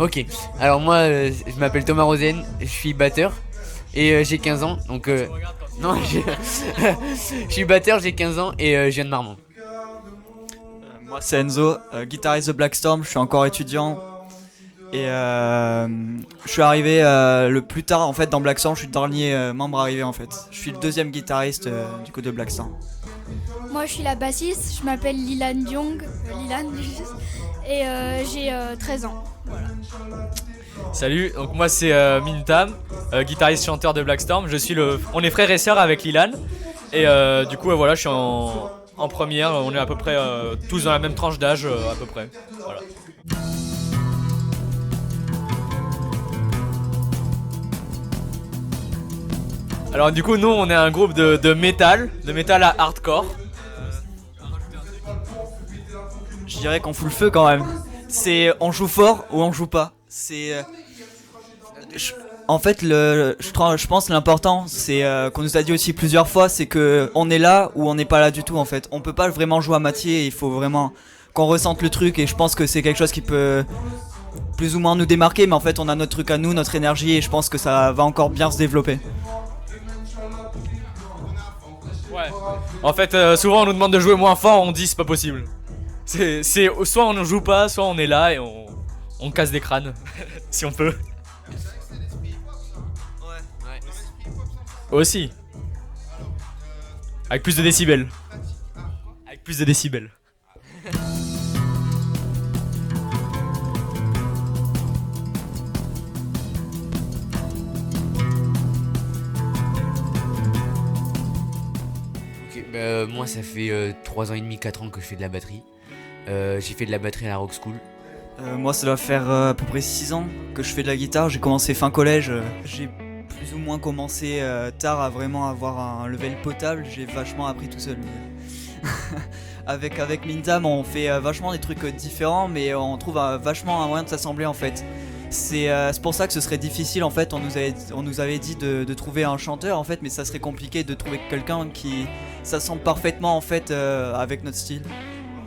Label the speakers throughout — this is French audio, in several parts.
Speaker 1: Ok, alors moi je m'appelle Thomas Rosen, je suis batteur et j'ai 15 ans donc non je suis batteur, j'ai 15 ans et je viens de Marmande.
Speaker 2: Moi c'est Enzo, guitariste de Black Storm, je suis encore étudiant et je suis arrivé le plus tard en fait dans Black Storm, je suis le dernier membre arrivé en fait. Je suis le deuxième guitariste du coup de Black Storm.
Speaker 3: Moi, je suis la bassiste, je m'appelle Lilan Diong, Lilan, et j'ai 13 ans.
Speaker 4: Salut, donc moi c'est Mintam, guitariste chanteur de Black Storm. On est frères et sœurs avec Lilan. Et du coup voilà, je suis en première. On est à peu près tous dans la même tranche d'âge à peu près. Voilà. Alors du coup nous on est un groupe de métal à hardcore.
Speaker 2: Je dirais qu'on fout le feu quand même. C'est on joue fort ou on joue pas. En fait, je pense que l'important, c'est qu'on nous a dit aussi plusieurs fois, c'est que on est là ou on n'est pas là du tout en fait. On peut pas vraiment jouer à moitié, il faut vraiment qu'on ressente le truc et je pense que c'est quelque chose qui peut plus ou moins nous démarquer, mais en fait on a notre truc à nous, notre énergie et je pense que ça va encore bien se développer.
Speaker 4: Ouais. En fait souvent on nous demande de jouer moins fort, on dit c'est pas possible. C'est soit on ne joue pas, soit on est là et on casse des crânes si on peut. Aussi. Avec plus de décibels. Avec plus de décibels.
Speaker 1: Ok, moi ça fait 3 ans et demi, 4 ans que je fais de la batterie. J'ai fait de la batterie à la Rock School.
Speaker 2: Moi ça doit faire à peu près 6 ans que je fais de la guitare, j'ai commencé fin collège, j'ai plus ou moins commencé tard à vraiment avoir un level potable, j'ai vachement appris tout seul. Avec Mintam on fait vachement des trucs différents mais on trouve vachement un moyen de s'assembler en fait. C'est pour ça que ce serait difficile en fait, on nous avait dit de trouver un chanteur en fait mais ça serait compliqué de trouver quelqu'un qui s'assemble parfaitement en fait avec notre style.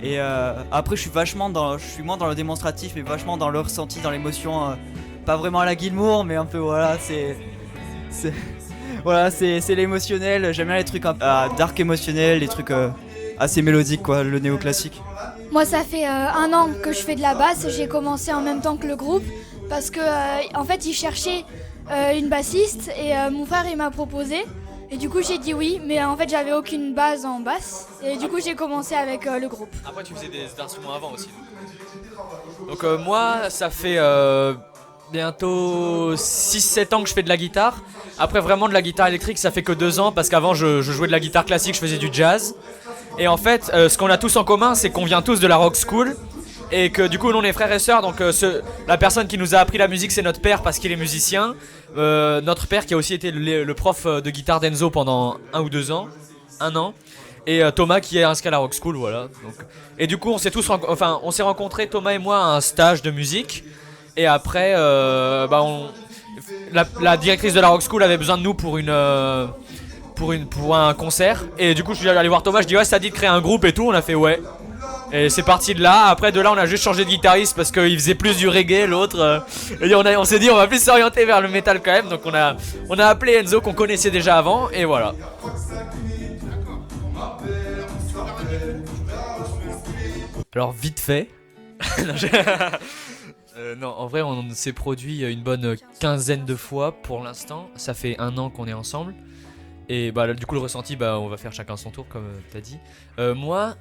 Speaker 2: Et après je suis moins dans le démonstratif mais vachement dans le ressenti, dans l'émotion, pas vraiment à la Gilmour mais un peu voilà c'est voilà c'est l'émotionnel, j'aime bien les trucs un peu dark émotionnels, les trucs assez mélodiques quoi, le néoclassique.
Speaker 3: Moi, ça fait 1 an que je fais de la basse. J'ai commencé en même temps que le groupe parce que, en fait, ils cherchaient une bassiste et mon frère il m'a proposé. Et du coup, j'ai dit oui, mais en fait, j'avais aucune base en basse. Et du coup, j'ai commencé avec le groupe.
Speaker 4: Après tu faisais des instruments avant aussi. Donc moi ça fait bientôt 6-7 ans que je fais de la guitare. Après vraiment de la guitare électrique ça fait que 2 ans parce qu'avant je jouais de la guitare classique, je faisais du jazz. Et en fait ce qu'on a tous en commun c'est qu'on vient tous de la rock school. Et que du coup nous on est frères et sœurs. Donc la personne qui nous a appris la musique c'est notre père parce qu'il est musicien. Notre père qui a aussi été le prof de guitare d'Enzo pendant 1 ou 2 ans. 1 an. Et Thomas qui est inscrit à la rock school, voilà. Donc, et du coup on s'est rencontrés Thomas et moi à un stage de musique. Et après la directrice de la rock school avait besoin de nous pour un concert. Et du coup je suis allé voir Thomas, je dis ouais ça dit de créer un groupe et tout, on a fait ouais. Et c'est parti de là. Après de là on a juste changé de guitariste parce qu'il faisait plus du reggae l'autre. Et on s'est dit on va plus s'orienter vers le métal quand même. Donc on a appelé Enzo qu'on connaissait déjà avant et voilà. Alors vite fait. Non, en vrai on s'est produit une bonne quinzaine de fois pour l'instant. Ça fait 1 an qu'on est ensemble. Et bah du coup le ressenti on va faire chacun son tour comme t'as dit. Moi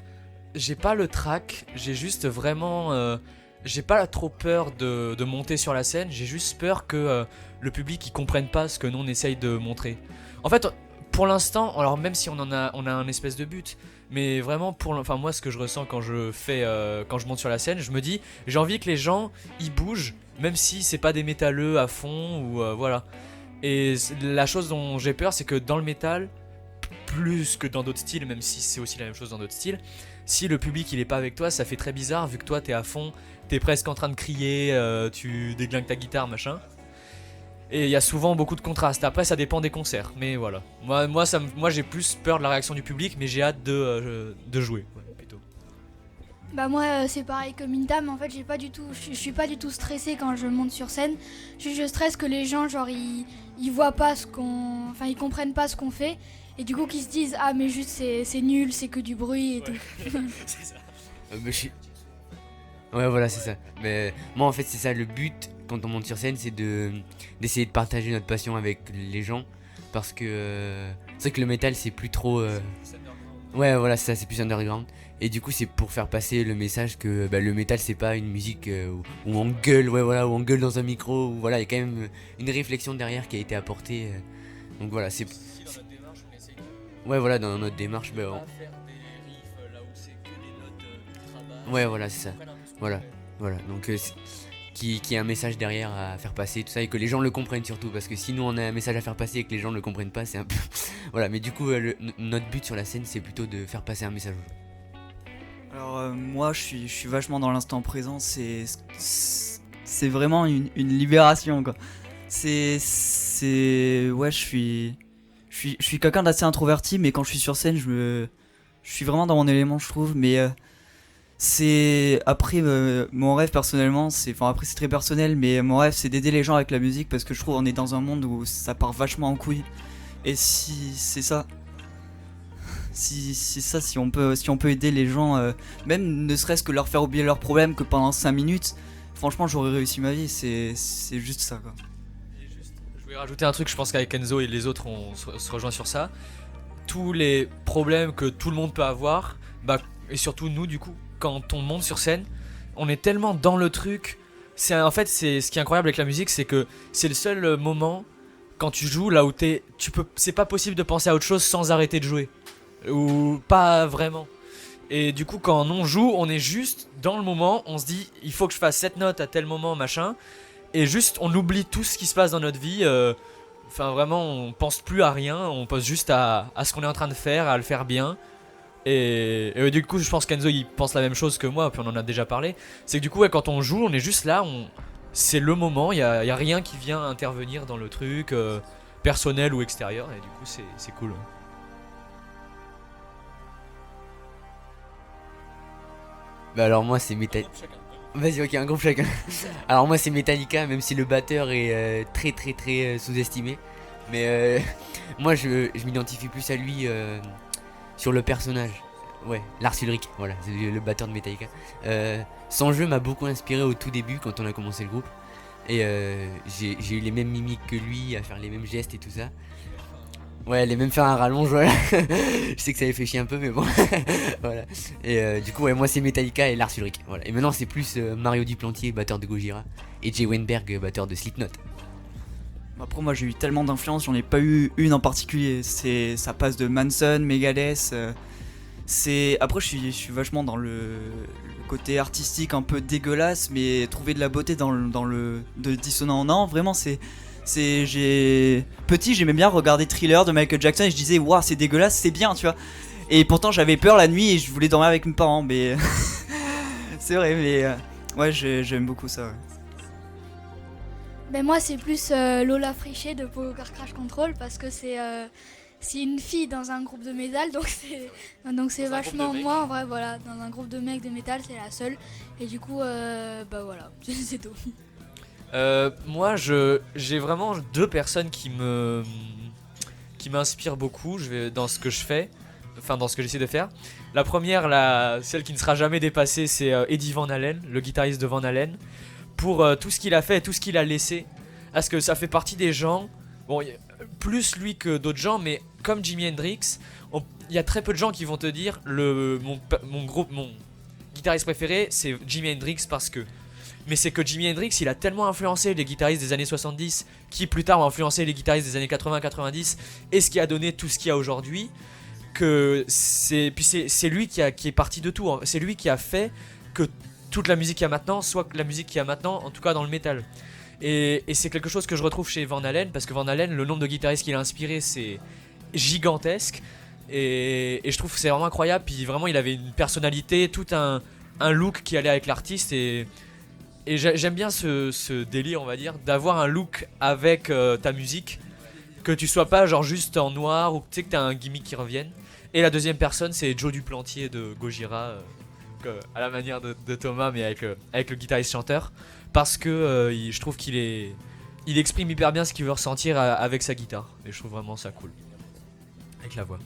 Speaker 4: j'ai pas le trac, j'ai juste vraiment j'ai pas trop peur de monter sur la scène. J'ai juste peur que le public il comprenne pas ce que nous on essaye de montrer. En fait pour l'instant, alors même si on a un espèce de but, mais vraiment moi ce que je ressens quand je monte sur la scène, je me dis j'ai envie que les gens ils bougent même si c'est pas des métalleux à fond ou voilà. Et la chose dont j'ai peur c'est que dans le métal plus que dans d'autres styles, même si c'est aussi la même chose dans d'autres styles, si le public il est pas avec toi ça fait très bizarre vu que toi t'es à fond, t'es presque en train de crier, tu déglingues ta guitare machin. Et il y a souvent beaucoup de contrastes. Après ça dépend des concerts. Mais voilà. Moi j'ai plus peur de la réaction du public. Mais j'ai hâte de jouer plutôt.
Speaker 3: Bah moi c'est pareil que Mintam, en fait je suis pas du tout stressée quand je monte sur scène. Je stresse que les gens genre ils voient pas ils comprennent pas ce qu'on fait et du coup qu'ils se disent ah mais juste c'est nul, c'est que du bruit et tout.
Speaker 4: C'est ça.
Speaker 1: Mais je suis... Ouais, voilà, c'est ça. Mais moi, en fait, c'est ça le but quand on monte sur scène, c'est d'essayer de partager notre passion avec les gens. Parce que c'est vrai que le métal, c'est plus trop. Ouais, voilà, c'est ça, c'est plus underground. Et du coup, c'est pour faire passer le message que le métal, c'est pas une musique où on gueule, ouais, voilà, où on gueule dans un micro. Où, voilà, il y a quand même une réflexion derrière qui a été apportée. Donc voilà, c'est.
Speaker 4: Si dans notre démarche, on essaye
Speaker 1: Ouais, voilà, dans notre démarche,
Speaker 4: de pas faire des riffs là où c'est que des notes ultra basses.
Speaker 1: Ouais, voilà, c'est ça.
Speaker 4: Qu'on comprenne un peu ce qu'on
Speaker 1: Voilà.
Speaker 4: fait.
Speaker 1: Voilà, donc qui a un message derrière à faire passer, tout ça, et que les gens le comprennent surtout, parce que si nous on a un message à faire passer et que les gens ne le comprennent pas, c'est un peu... Voilà, mais du coup, notre but sur la scène, c'est plutôt de faire passer un message aux gens.
Speaker 2: Alors moi je suis vachement dans l'instant présent, c'est vraiment une libération quoi. Ouais, je suis quelqu'un d'assez introverti, mais quand je suis sur scène, je suis vraiment dans mon élément, je trouve. Mais c'est après mon rêve personnellement, après c'est très personnel, mais mon rêve c'est d'aider les gens avec la musique parce que je trouve on est dans un monde où ça part vachement en couille. Et si c'est ça, si on peut aider les gens, même ne serait-ce que leur faire oublier leurs problèmes que pendant 5 minutes, franchement j'aurais réussi ma vie. C'est juste ça quoi.
Speaker 4: Et juste, je voulais rajouter un truc, je pense qu'avec Enzo et les autres, on se rejoint sur ça. Tous les problèmes que tout le monde peut avoir, et surtout nous du coup, quand on monte sur scène, on est tellement dans le truc. En fait, c'est ce qui est incroyable avec la musique, c'est que c'est le seul moment quand tu joues là où c'est pas possible de penser à autre chose sans arrêter de jouer, ou pas vraiment. Et du coup, quand on joue, on est juste dans le moment. On se dit, il faut que je fasse cette note à tel moment, machin. Et juste, on oublie tout ce qui se passe dans notre vie. Enfin, vraiment, on pense plus à rien. On pense juste à ce qu'on est en train de faire, à le faire bien. Et du coup, je pense qu'Enzo il pense la même chose que moi, puis on en a déjà parlé. C'est que du coup, ouais, quand on joue, on est juste là, c'est le moment, il y a rien qui vient intervenir dans le truc, personnel ou extérieur, et du coup, c'est cool.
Speaker 1: Bah alors moi, c'est Metallica. Vas-y, ok, un groupe chacun. Alors moi, c'est Metallica, même si le batteur est très très très sous-estimé. Mais moi, je m'identifie plus à lui sur le personnage. Ouais, Lars Ulrich, voilà, c'est le batteur de Metallica. Son jeu m'a beaucoup inspiré au tout début quand on a commencé le groupe. Et j'ai eu les mêmes mimiques que lui, à faire les mêmes gestes et tout ça. Ouais, les mêmes faire un rallonge, voilà. Je sais que ça avait fait chier un peu, mais bon. Voilà. Et du coup, ouais, moi c'est Metallica et Lars Ulrich. Voilà. Et maintenant, c'est plus Mario Duplantier, batteur de Gojira, et Jay Weinberg, batteur de Slipknot.
Speaker 2: Après moi j'ai eu tellement d'influences, j'en ai pas eu une en particulier. Ça passe de Manson, Megadeth. Après je suis vachement dans le côté artistique un peu dégueulasse, mais trouver de la beauté dans le de dissonant. Non, vraiment petit j'aimais bien regarder Thriller de Michael Jackson et je disais waouh c'est dégueulasse, c'est bien, tu vois. Et pourtant j'avais peur la nuit et je voulais dormir avec mes parents, mais c'est vrai, mais ouais j'aime beaucoup ça. Ouais.
Speaker 3: Ben moi c'est plus Lola Frichet de Pogo Car Crash Control parce que c'est une fille dans un groupe de métal, donc c'est vachement moi en vrai, voilà, dans un groupe de mecs de métal c'est la seule et du coup bah voilà c'est tout.
Speaker 4: Moi j'ai vraiment deux personnes qui m'inspirent beaucoup dans ce que je fais, enfin dans ce que j'essaie de faire. La première, celle qui ne sera jamais dépassée, c'est Eddie Van Halen, le guitariste de Van Halen, pour tout ce qu'il a fait, tout ce qu'il a laissé, parce que ça fait partie des gens, bon plus lui que d'autres gens, mais comme Jimi Hendrix, il y a très peu de gens qui vont te dire mon guitariste préféré c'est Jimi Hendrix mais c'est que Jimi Hendrix il a tellement influencé les guitaristes des années 70 qui plus tard ont influencé les guitaristes des années 80-90 et ce qui a donné tout ce qu'il y a aujourd'hui, que c'est lui qui est parti de tout, c'est lui qui a fait que toute la musique qu'il y a maintenant soit la musique qu'il y a maintenant, en tout cas dans le métal. Et c'est quelque chose que je retrouve chez Van Halen, parce que Van Halen, le nombre de guitaristes qu'il a inspiré c'est gigantesque, et je trouve que c'est vraiment incroyable. Puis vraiment il avait une personnalité, tout un look qui allait avec l'artiste, et j'aime bien ce délire, on va dire, d'avoir un look avec ta musique, que tu sois pas genre juste en noir, ou tu sais que t'as un gimmick qui revienne. Et la deuxième personne c'est Joe Duplantier de Gojira, à la manière de Thomas, mais avec le guitariste chanteur, parce que je trouve il exprime hyper bien ce qu'il veut ressentir avec sa guitare, et je trouve vraiment ça cool avec la voix.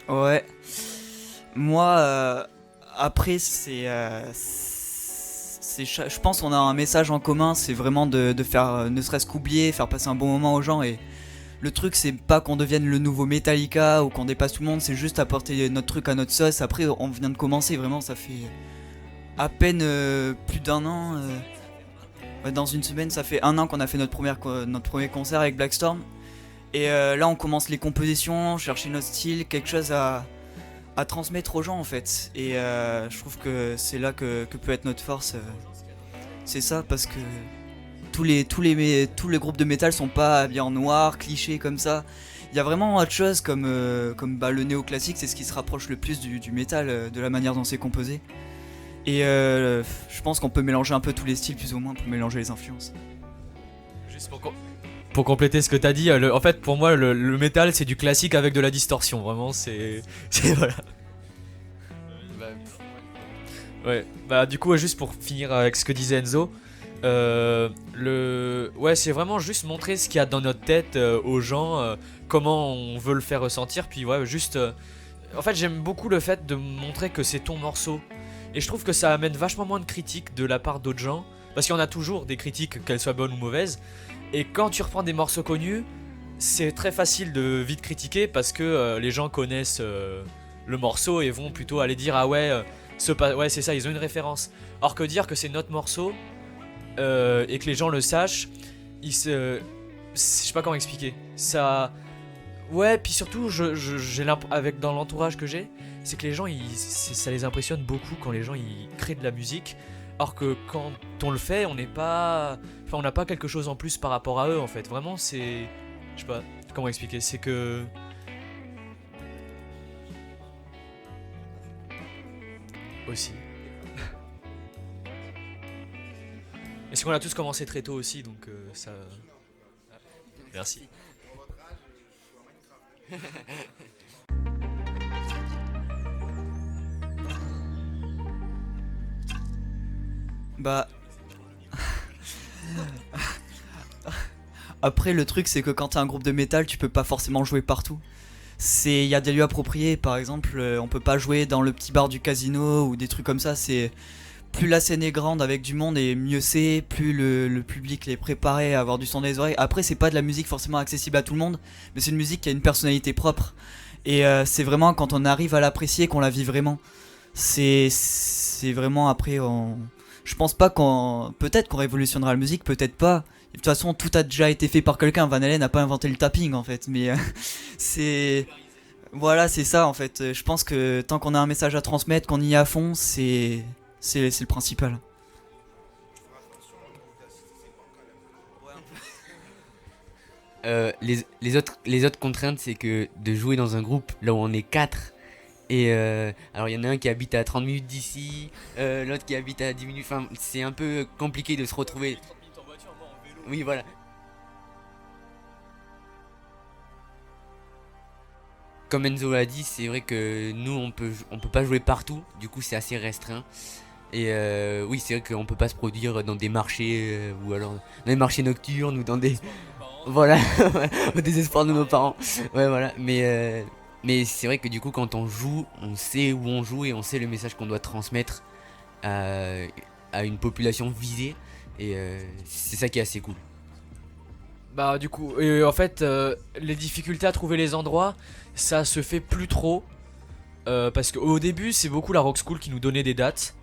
Speaker 2: Ouais. Moi, après, je pense qu'on a un message en commun, c'est vraiment de faire, ne serait-ce qu'oublier, faire passer un bon moment aux gens. Et le truc, c'est pas qu'on devienne le nouveau Metallica ou qu'on dépasse tout le monde, c'est juste apporter notre truc à notre sauce. Après, on vient de commencer, vraiment, ça fait à peine plus d'un an. Ouais, dans une semaine, ça fait 1 an qu'on a fait notre premier concert avec Blackstorm. Et là, on commence les compositions, chercher notre style, quelque chose à transmettre aux gens en fait. Et je trouve que c'est là que peut être notre force. C'est ça, parce que tous les groupes de métal sont pas habillés en noir, clichés comme ça. Il y a vraiment autre chose comme le néoclassique, c'est ce qui se rapproche le plus du métal, de la manière dont c'est composé. Et je pense qu'on peut mélanger un peu tous les styles plus ou moins pour mélanger les influences.
Speaker 4: Juste pour compléter ce que t'as dit, en fait pour moi le métal c'est du classique avec de la distorsion, vraiment c'est voilà. Ouais, bah du coup juste pour finir avec ce que disait Enzo, ouais c'est vraiment juste montrer ce qu'il y a dans notre tête aux gens, comment on veut le faire ressentir, puis ouais juste, en fait j'aime beaucoup le fait de montrer que c'est ton morceau, et je trouve que ça amène vachement moins de critiques de la part d'autres gens, parce qu'il y en a toujours des critiques, qu'elles soient bonnes ou mauvaises. Et quand tu reprends des morceaux connus, c'est très facile de vite critiquer parce que les gens connaissent le morceau et vont plutôt aller dire ah ouais, ouais c'est ça, ils ont une référence. Or que dire que c'est notre morceau et que les gens le sachent, je sais pas comment expliquer. Ça, ouais, puis surtout j'ai dans l'entourage que j'ai, c'est que les gens ça les impressionne beaucoup quand les gens ils créent de la musique. Alors que quand on le fait, on n'a pas quelque chose en plus par rapport à eux en fait. Vraiment c'est, je sais pas comment expliquer, c'est que aussi. Et c'est qu'on a tous commencé très tôt aussi, donc ça. Merci.
Speaker 2: Bah. Après, le truc, c'est que quand t'es un groupe de métal, tu peux pas forcément jouer partout. Il y a des lieux appropriés, par exemple, on peut pas jouer dans le petit bar du casino ou des trucs comme ça. C'est plus la scène est grande avec du monde et mieux c'est, plus le public est préparé à avoir du son dans les oreilles. Après, c'est pas de la musique forcément accessible à tout le monde, mais c'est une musique qui a une personnalité propre. Et c'est vraiment quand on arrive à l'apprécier qu'on la vit vraiment. C'est vraiment après je pense pas peut-être qu'on révolutionnera la musique, peut-être pas. De toute façon, tout a déjà été fait par quelqu'un. Van Halen n'a pas inventé le tapping en fait, mais voilà, c'est ça en fait. Je pense que tant qu'on a un message à transmettre, qu'on y est à fond, c'est le principal.
Speaker 1: Les autres contraintes, c'est que de jouer dans un groupe là où on est 4. Et alors il y en a un qui habite à 30 minutes d'ici, l'autre qui habite à 10 minutes, enfin c'est un peu compliqué de se retrouver. Oui voilà. Comme Enzo l'a dit, c'est vrai que nous on peut pas jouer partout, du coup c'est assez restreint. Et oui c'est vrai qu'on peut pas se produire dans des marchés ou alors dans des marchés nocturnes ou dans des... Voilà, au désespoir de nos parents. Ouais voilà, mais c'est vrai que du coup quand on joue, on sait où on joue et on sait le message qu'on doit transmettre à une population visée. Et c'est ça qui est assez cool.
Speaker 4: Bah du coup, en fait, les difficultés à trouver les endroits, ça se fait plus trop. Parce qu'au début, c'est beaucoup la Rock School qui nous donnait des dates.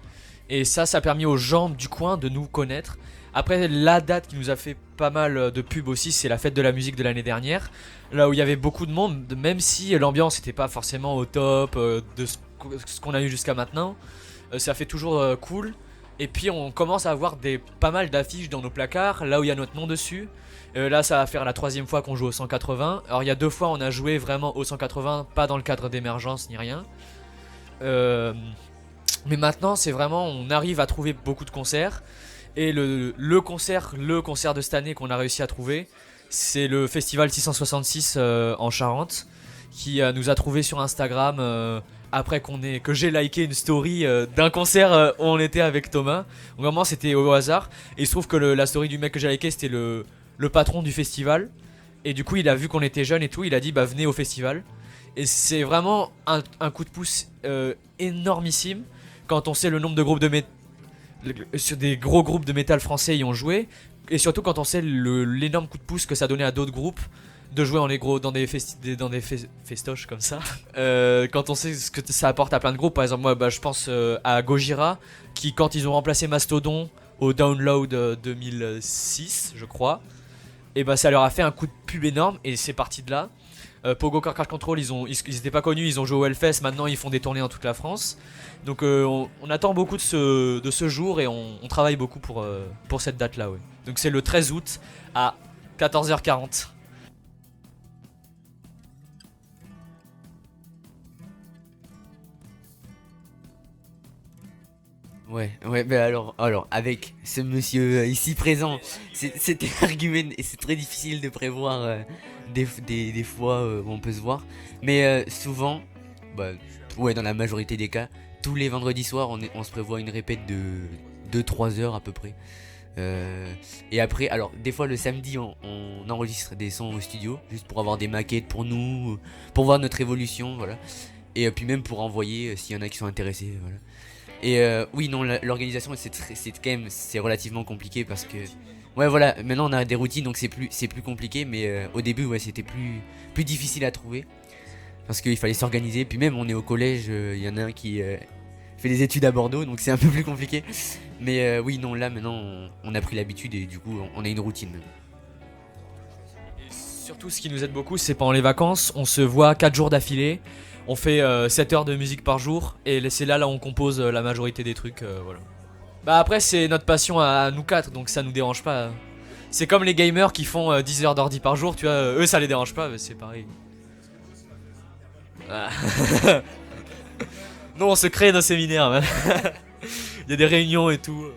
Speaker 4: Et ça a permis aux gens du coin de nous connaître. Après, la date qui nous a fait pas mal de pub aussi, c'est la fête de la musique de l'année dernière. Là où il y avait beaucoup de monde, même si l'ambiance n'était pas forcément au top de ce qu'on a eu jusqu'à maintenant. Ça fait toujours cool. Et puis on commence à avoir pas mal d'affiches dans nos placards, là où il y a notre nom dessus. Là ça va faire la 3e fois qu'on joue au 180. Alors il y a 2 fois on a joué vraiment au 180, pas dans le cadre d'émergence ni rien. Mais maintenant, c'est vraiment, on arrive à trouver beaucoup de concerts. Et le concert de cette année qu'on a réussi à trouver, c'est le festival 666 en Charente, qui nous a trouvé sur Instagram après que j'ai liké une story d'un concert où on était avec Thomas. Donc vraiment, c'était au hasard. Et il se trouve que la story du mec que j'ai liké, c'était le patron du festival. Et du coup, il a vu qu'on était jeunes et tout, il a dit bah venez au festival. Et c'est vraiment un coup de pouce énormissime quand on sait le nombre de groupes de métal. Sur des gros groupes de métal français y ont joué, et surtout quand on sait l'énorme coup de pouce que ça donnait à d'autres groupes de jouer dans des festoches comme ça. Quand on sait ce que ça apporte à plein de groupes, par exemple moi je pense à Gojira qui, quand ils ont remplacé Mastodon au Download 2006 je crois, et bah ça leur a fait un coup de pub énorme, et c'est parti de là. Pogo Car Crash Control, ils étaient pas connus, ils ont joué au Hellfest, maintenant ils font des tournées dans toute la France. Donc on attend beaucoup de ce jour, et on travaille beaucoup pour cette date là, ouais. Donc c'est le 13 août à 14h40.
Speaker 1: Ouais, mais alors, avec ce monsieur ici présent, c'était argument et c'est très difficile de prévoir des fois où on peut se voir. Mais souvent, bah, ouais, dans la majorité des cas, tous les vendredis soirs, on se prévoit une répète de 2-3 heures à peu près. Et après, alors, des fois le samedi, on enregistre des sons au studio, juste pour avoir des maquettes pour nous, pour voir notre évolution, voilà. Et puis même pour envoyer s'il y en a qui sont intéressés, voilà. Et oui, non, l'organisation c'est relativement compliqué parce que ouais, voilà, maintenant on a des routines, donc c'est plus compliqué, mais au début ouais, c'était plus difficile à trouver parce qu'il fallait s'organiser. Puis même on est au collège, il y en a un qui fait des études à Bordeaux, donc c'est un peu plus compliqué. Mais oui, non, là maintenant on a pris l'habitude et du coup on a une routine.
Speaker 4: Et surtout, ce qui nous aide beaucoup, c'est pendant les vacances, on se voit 4 jours d'affilée. On fait 7 heures de musique par jour, et c'est là où on compose la majorité des trucs, voilà. Bah après, c'est notre passion à nous 4, donc ça nous dérange pas. C'est comme les gamers qui font 10 heures d'ordi par jour, tu vois, eux ça les dérange pas, mais c'est pareil. Ah. Non, on se crée nos séminaires, man. Il y a des réunions et tout.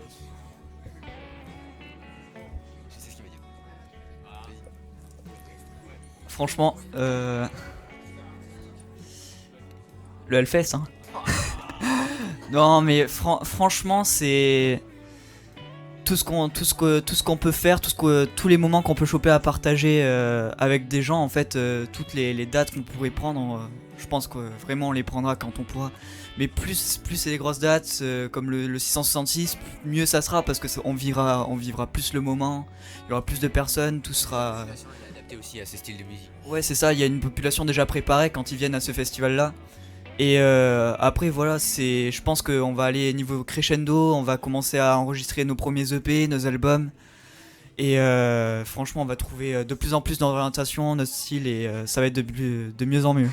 Speaker 2: Franchement, le Hellfest, hein. Non, mais franchement, c'est tout ce qu'on peut faire, tous les moments qu'on peut choper à partager avec des gens, en fait, toutes les dates qu'on pourrait prendre, je pense que vraiment on les prendra quand on pourra. Mais plus c'est des grosses dates comme le 666, mieux ça sera parce que on vivra plus le moment, il y aura plus de personnes, tout sera
Speaker 1: Adapté aussi à ce style de musique.
Speaker 2: Ouais, c'est ça, il y a une population déjà préparée quand ils viennent à ce festival-là. Et après, voilà, je pense qu'on va aller niveau crescendo, on va commencer à enregistrer nos premiers EP, nos albums. Et franchement, on va trouver de plus en plus d'orientation, notre style, et ça va être de mieux en mieux.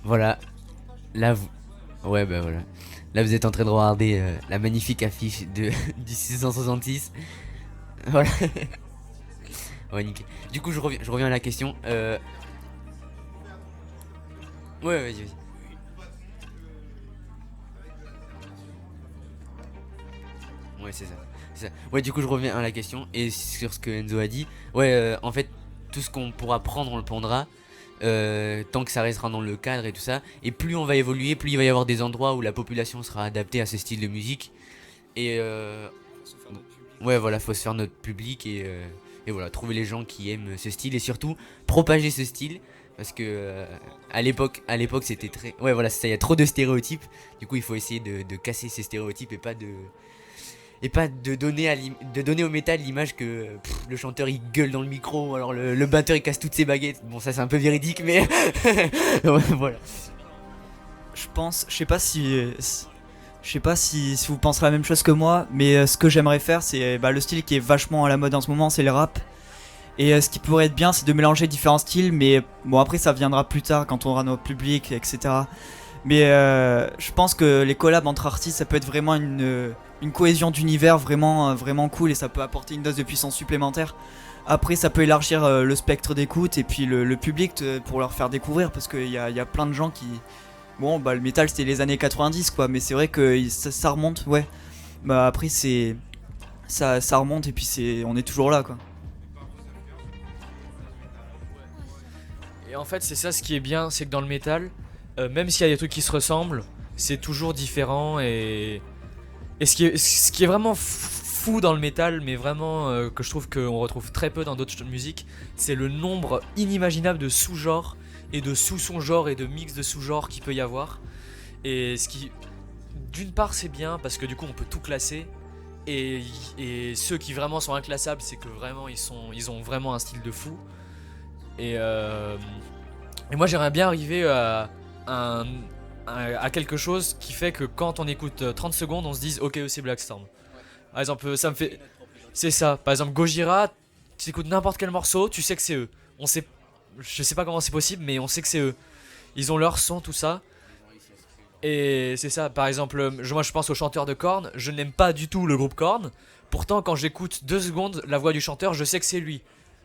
Speaker 1: Voilà, là vous... Ouais, bah voilà. Là vous êtes en train de regarder la magnifique affiche du 666. Voilà. Ouais, nickel. Du coup, je reviens à la question. Ouais, vas-y. Ouais, c'est ça. Ouais, du coup, je reviens à la question. Et sur ce que Enzo a dit, ouais, en fait, tout ce qu'on pourra prendre, on le prendra. Tant que ça restera dans le cadre et tout ça. Et plus on va évoluer, plus il va y avoir des endroits où la population sera adaptée à ce style de musique. Et ouais, voilà, faut se faire notre public et voilà, trouver les gens qui aiment ce style et surtout propager ce style. Parce que à l'époque c'était très... Ouais, voilà, c'est ça, il y a trop de stéréotypes. Du coup, il faut essayer de casser ces stéréotypes et pas de donner au métal l'image que le chanteur il gueule dans le micro, alors le batteur il casse toutes ses baguettes. Bon, ça c'est un peu véridique, mais ouais, voilà.
Speaker 2: Je sais pas si vous penserez la même chose que moi, mais ce que j'aimerais faire, c'est le style qui est vachement à la mode en ce moment, c'est le rap. Et ce qui pourrait être bien, c'est de mélanger différents styles, mais bon, après ça viendra plus tard quand on aura notre public, etc. Mais je pense que les collabs entre artistes, ça peut être vraiment une cohésion d'univers vraiment cool, et ça peut apporter une dose de puissance supplémentaire Après, ça peut élargir le spectre d'écoute et puis le public pour leur faire découvrir parce qu'il y a plein de gens qui. Bon, bah le métal c'était les années 90 quoi, mais c'est vrai que ça remonte, ouais. Bah après, ça remonte et puis on est toujours là quoi.
Speaker 4: Et en fait, c'est ça ce qui est bien, c'est que dans le métal, même s'il y a des trucs qui se ressemblent, c'est toujours différent et ce qui est vraiment fou dans le métal, mais vraiment que je trouve qu'on retrouve très peu dans d'autres musiques, c'est le nombre inimaginable de sous-genres et de sous-son-genres et de mix de sous-genres qu'il peut y avoir. Et ce qui, d'une part, c'est bien parce que du coup, on peut tout classer. Et ceux qui vraiment sont inclassables, c'est que vraiment ils ont vraiment un style de fou. Et moi, j'aimerais bien arriver à quelque chose qui fait que quand on écoute 30 secondes, on se dise ok, c'est Blackstorm. Par exemple, ça me fait. C'est ça. Par exemple, Gojira, tu écoutes n'importe quel morceau, tu sais que c'est eux. On sait. Je sais pas comment c'est possible, mais on sait que c'est eux. Ils ont leur son, tout ça. Et c'est ça. Par exemple, moi je pense au chanteur de Korn. Je n'aime pas du tout le groupe Korn. Pourtant, quand j'écoute 2 secondes la voix du chanteur, je sais que c'est lui.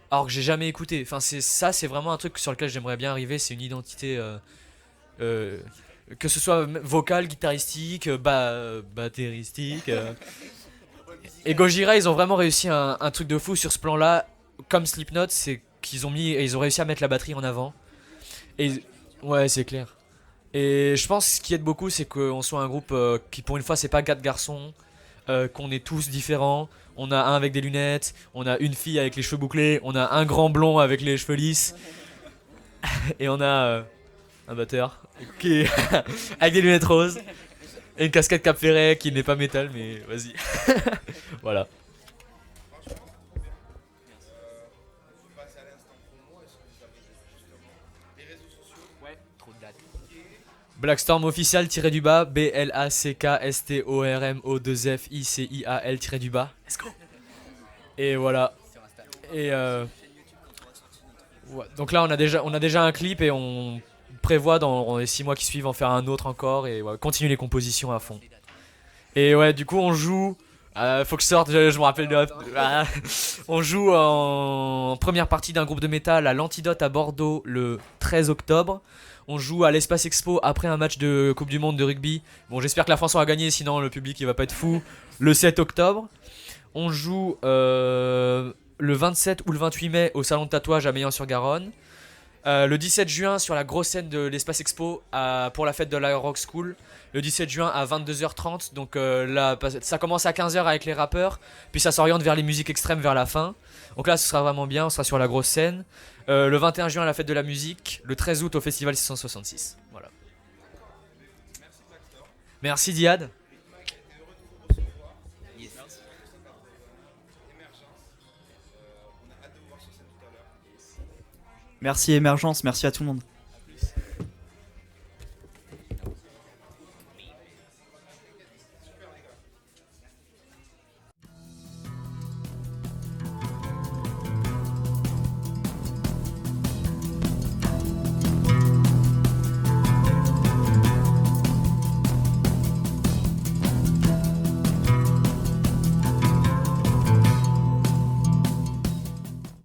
Speaker 4: Alors que j'ai jamais écouté. Enfin, c'est vraiment un truc sur lequel j'aimerais bien arriver. C'est une identité. Que ce soit vocale, guitaristique, battéristique. Et Gojira, ils ont vraiment réussi un truc de fou sur ce plan-là. Comme Slipknot, c'est qu'ils ils ont réussi à mettre la batterie en avant. Et ouais, c'est clair. Et je pense que ce qui aide beaucoup, c'est qu'on soit un groupe qui, pour une fois, c'est pas 4 garçons, qu'on est tous différents. On a un avec des lunettes, on a une fille avec les cheveux bouclés, on a un grand blond avec les cheveux lisses, et on a un batteur qui avec des lunettes roses et une casquette Cap Ferret qui n'est pas métal, mais vas-y. Voilà. Blackstorm official _, BLACKSTORMO2FICIAL _. Let's go. Et voilà. Et ouais. Donc là on a déjà un clip et on prévoit dans les 6 mois qui suivent en faire un autre encore et ouais, continuer les compositions à fond. Et ouais, du coup on joue. Faut que je sorte, je me rappelle de. On joue en première partie d'un groupe de métal à l'Antidote à Bordeaux le 13 octobre. On joue à l'Espace Expo après un match de Coupe du Monde de rugby. Bon, j'espère que la France aura gagné, sinon le public il va pas être fou. Le 7 octobre. On joue le 27 ou le 28 mai au Salon de Tatouage à Meillan-sur-Garonne. Le 17 juin sur la grosse scène de l'Espace Expo pour la fête de la Rock School. Le 17 juin à 22h30. Donc là, ça commence à 15h avec les rappeurs. Puis ça s'oriente vers les musiques extrêmes vers la fin. Donc là, ce sera vraiment bien. On sera sur la grosse scène. Le 21 juin à la fête de la musique. Le 13 août au Festival 666. Voilà. Merci Diad.
Speaker 2: Merci Émergence, merci à tout le monde.